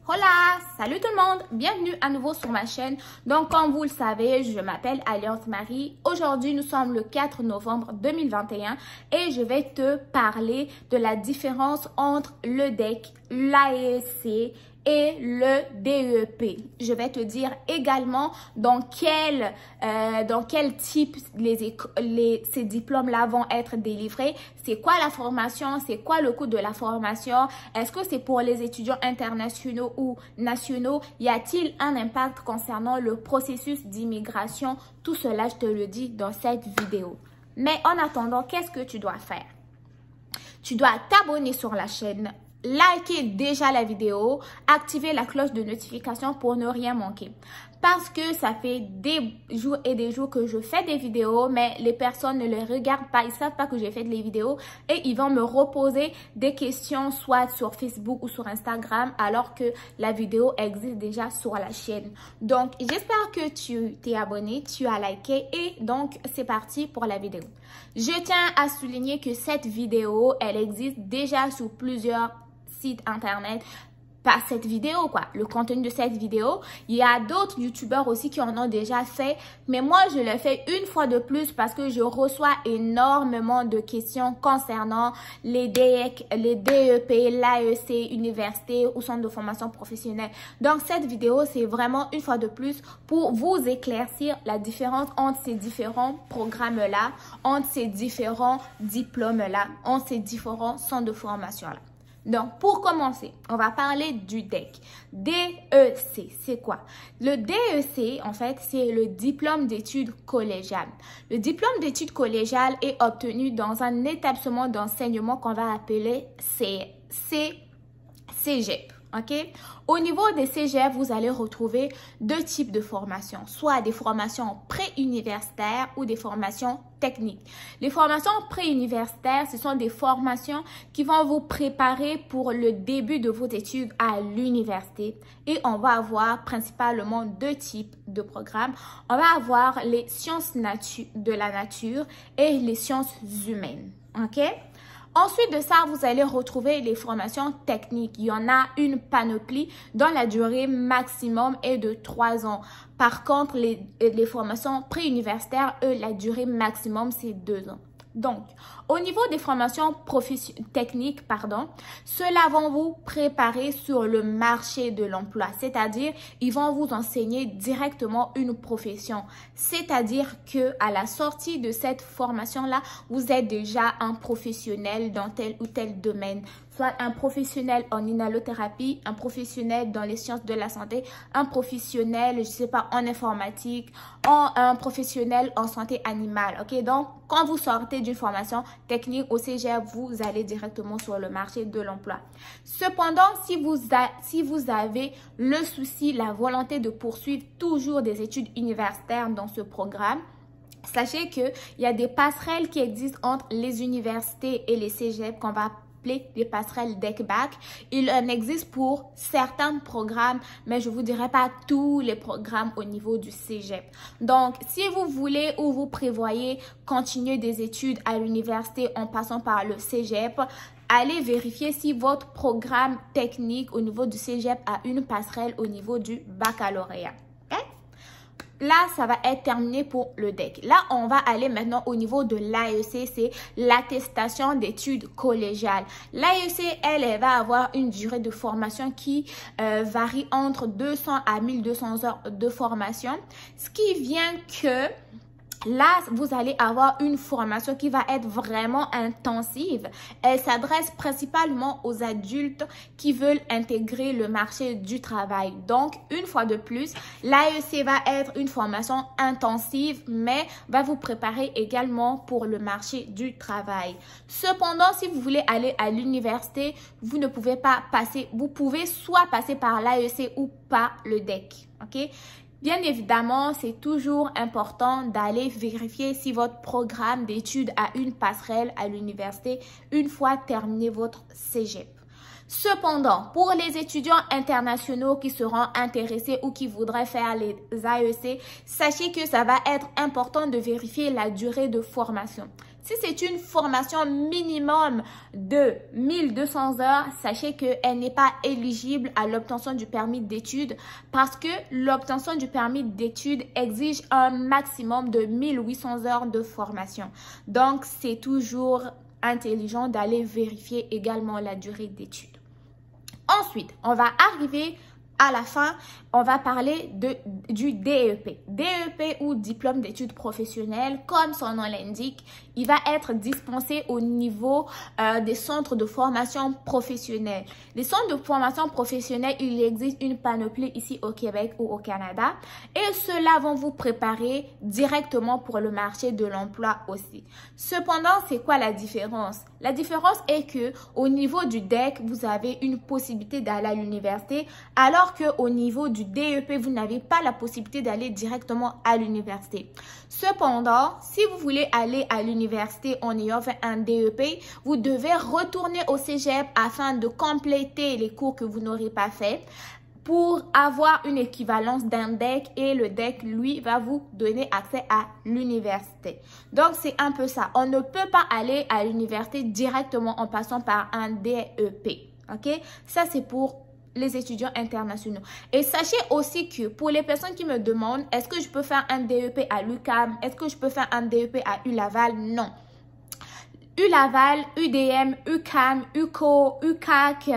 Hola, salut tout le monde, bienvenue à nouveau sur ma chaîne. Donc comme vous le savez, je m'appelle Alliance Marie. Aujourd'hui nous sommes le 4 novembre 2021 et je vais te parler de la différence entre le DEC, l'AESC et le DEP. Je vais te dire également dans quel type ces diplômes-là vont être délivrés. C'est quoi la formation? C'est quoi le coût de la formation? Est-ce que c'est pour les étudiants internationaux ou nationaux? Y a-t-il un impact concernant le processus d'immigration? Tout cela, je te le dis dans cette vidéo. Mais en attendant, qu'est-ce que tu dois faire? Tu dois t'abonner sur la chaîne, liker déjà la vidéo, activer la cloche de notification pour ne rien manquer. Parce que ça fait des jours et des jours que je fais des vidéos, mais les personnes ne les regardent pas, ils ne savent pas que j'ai fait des vidéos et ils vont me reposer des questions soit sur Facebook ou sur Instagram alors que la vidéo existe déjà sur la chaîne. Donc, j'espère que tu t'es abonné, tu as liké et donc c'est parti pour la vidéo. Je tiens à souligner que cette vidéo, elle existe déjà sur plusieurs sites internet. Pas cette vidéo quoi, le contenu de cette vidéo. Il y a d'autres youtubeurs aussi qui en ont déjà fait, mais moi je le fais une fois de plus parce que je reçois énormément de questions concernant les DEC, les DEP, l'AEC, université ou centre de formation professionnelle. Donc cette vidéo c'est vraiment une fois de plus pour vous éclaircir la différence entre ces différents programmes là, entre ces différents diplômes là, entre ces différents centres de formation là. Donc, pour commencer, on va parler du DEC. DEC, c'est quoi? Le DEC, en fait, c'est le diplôme d'études collégiales. Le diplôme d'études collégiales est obtenu dans un établissement d'enseignement qu'on va appeler cégep. OK? Au niveau des cégep, vous allez retrouver deux types de formations, soit des formations pré-universitaires ou des formations techniques. Les formations pré-universitaires, ce sont des formations qui vont vous préparer pour le début de vos études à l'université. Et on va avoir principalement deux types de programmes. On va avoir les sciences de la nature et les sciences humaines. OK? Ensuite de ça, vous allez retrouver les formations techniques. Il y en a une panoplie dont la durée maximum est de 3 ans. Par contre, les formations préuniversitaires, eux, la durée maximum, c'est 2 ans. Donc, au niveau des formations techniques, ceux-là vont vous préparer sur le marché de l'emploi. C'est-à-dire, ils vont vous enseigner directement une profession. C'est-à-dire que à la sortie de cette formation-là, vous êtes déjà un professionnel dans tel ou tel domaine. Soit un professionnel en inhalothérapie, un professionnel dans les sciences de la santé, un professionnel, je sais pas, en informatique, un professionnel en santé animale. OK? Donc, quand vous sortez d'une formation technique au cégep, vous allez directement sur le marché de l'emploi. Cependant, si vous avez le souci, la volonté de poursuivre toujours des études universitaires dans ce programme, sachez qu'il y a des passerelles qui existent entre les universités et les cégeps qu'on va des passerelles DEC-BAC. Il en existe pour certains programmes, mais je vous dirai pas tous les programmes au niveau du cégep. Donc, si vous voulez ou vous prévoyez continuer des études à l'université en passant par le cégep, allez vérifier si votre programme technique au niveau du cégep a une passerelle au niveau du baccalauréat. Là, ça va être terminé pour le DEC. Là, on va aller maintenant au niveau de l'AEC, c'est l'attestation d'études collégiales. L'AEC, elle va avoir une durée de formation qui varie entre 200 à 1200 heures de formation, ce qui vient que là, vous allez avoir une formation qui va être vraiment intensive. Elle s'adresse principalement aux adultes qui veulent intégrer le marché du travail. Donc, une fois de plus, l'AEC va être une formation intensive, mais va vous préparer également pour le marché du travail. Cependant, si vous voulez aller à l'université, vous ne pouvez pas passer, vous pouvez soit passer par l'AEC ou pas le DEC. OK? Bien évidemment, c'est toujours important d'aller vérifier si votre programme d'études a une passerelle à l'université une fois terminé votre cégep. Cependant, pour les étudiants internationaux qui seront intéressés ou qui voudraient faire les AEC, sachez que ça va être important de vérifier la durée de formation. Si c'est une formation minimum de 1200 heures, sachez qu'elle n'est pas éligible à l'obtention du permis d'études parce que l'obtention du permis d'études exige un maximum de 1800 heures de formation. Donc, c'est toujours intelligent d'aller vérifier également la durée d'études. Ensuite, on va arriver à la fin, on va parler du DEP. DEP ou diplôme d'études professionnelles, comme son nom l'indique, il va être dispensé au niveau des centres de formation professionnelle. Les centres de formation professionnelle, il existe une panoplie ici au Québec ou au Canada et ceux-là vont vous préparer directement pour le marché de l'emploi aussi. Cependant, c'est quoi la différence? La différence est que au niveau du DEC, vous avez une possibilité d'aller à l'université alors qu'au niveau du DEP, vous n'avez pas la possibilité d'aller directement à l'université. Cependant, si vous voulez aller à l'université en ayant fait un DEP, vous devez retourner au cégep afin de compléter les cours que vous n'aurez pas fait pour avoir une équivalence d'un DEC et le DEC, lui, va vous donner accès à l'université. Donc, c'est un peu ça. On ne peut pas aller à l'université directement en passant par un DEP. OK? Ça, c'est pour les étudiants internationaux. Et sachez aussi que pour les personnes qui me demandent, est-ce que je peux faire un DEP à l'UQAM? Est-ce que je peux faire un DEP à ULaval? Non. ULaval, UDM, UQAM, UCO, UCAC,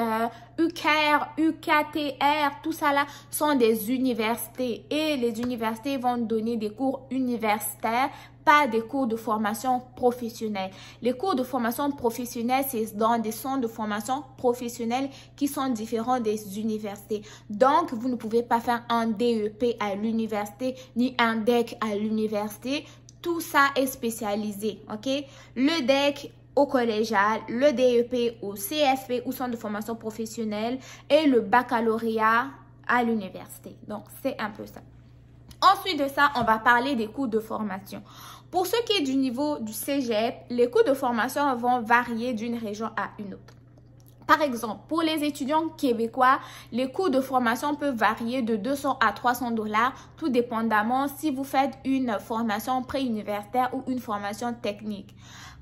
UQAR, UQATR, tout ça là sont des universités et les universités vont donner des cours universitaires, pas des cours de formation professionnelle. Les cours de formation professionnelle, c'est dans des centres de formation professionnelle qui sont différents des universités. Donc, vous ne pouvez pas faire un DEP à l'université ni un DEC à l'université. Tout ça est spécialisé, ok? Le DEC au collégial, le DEP au CFP ou centre de formation professionnelle et le baccalauréat à l'université. Donc, c'est un peu ça. Ensuite de ça, on va parler des cours de formation. Pour ce qui est du niveau du cégep, les cours de formation vont varier d'une région à une autre. Par exemple, pour les étudiants québécois, les coûts de formation peuvent varier de 200 à 300 $, tout dépendamment si vous faites une formation préuniversitaire ou une formation technique.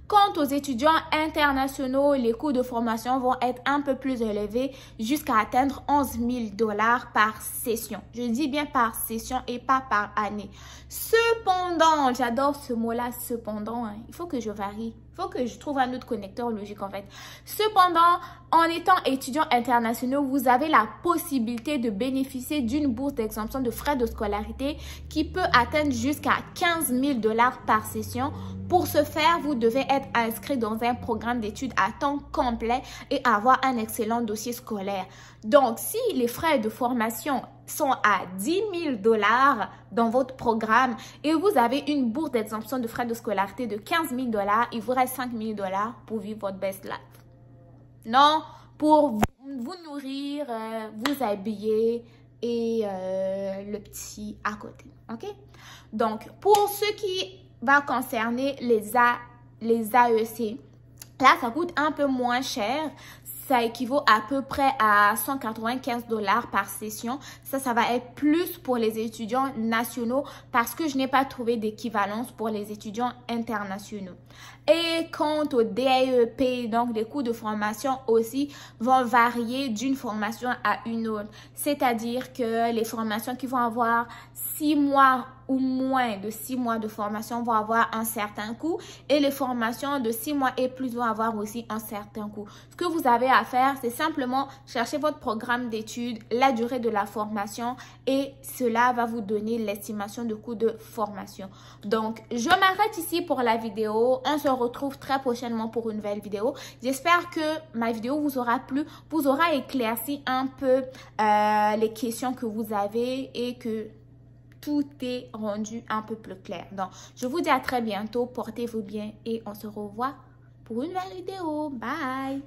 Quant aux étudiants internationaux, les coûts de formation vont être un peu plus élevés jusqu'à atteindre 11 000 $ par session. Je dis bien par session et pas par année. Cependant, j'adore ce mot-là, cependant, hein, il faut que je varie. Il faut que je trouve un autre connecteur logique en fait. Cependant, en étant étudiant international, vous avez la possibilité de bénéficier d'une bourse d'exemption de frais de scolarité qui peut atteindre jusqu'à 15 000 $ par session. Pour ce faire, vous devez être inscrit dans un programme d'études à temps complet et avoir un excellent dossier scolaire. Donc, si les frais de formation sont à 10 000 $ dans votre programme et vous avez une bourse d'exemption de frais de scolarité de 15 000 $, il vous reste 5 000 $ pour vivre votre best life. Non, pour vous nourrir, vous habiller et le petit à côté. OK? Donc, pour ce qui va concerner les AEC, là, ça coûte un peu moins cher. Ça équivaut à peu près à 195 $ par session. Ça va être plus pour les étudiants nationaux parce que je n'ai pas trouvé d'équivalence pour les étudiants internationaux. Et quant au DEP, donc les coûts de formation aussi vont varier d'une formation à une autre. C'est-à-dire que les formations qui vont avoir 6 mois ou moins de 6 mois de formation vont avoir un certain coût et les formations de 6 mois et plus vont avoir aussi un certain coût. Ce que vous avez à faire, c'est simplement chercher votre programme d'études, la durée de la formation et cela va vous donner l'estimation de coût de formation. Donc, je m'arrête ici pour la vidéo. On se retrouve très prochainement pour une nouvelle vidéo. J'espère que ma vidéo vous aura plu, vous aura éclairci un peu les questions que vous avez et que tout est rendu un peu plus clair. Donc, je vous dis à très bientôt. Portez-vous bien et on se revoit pour une nouvelle vidéo. Bye!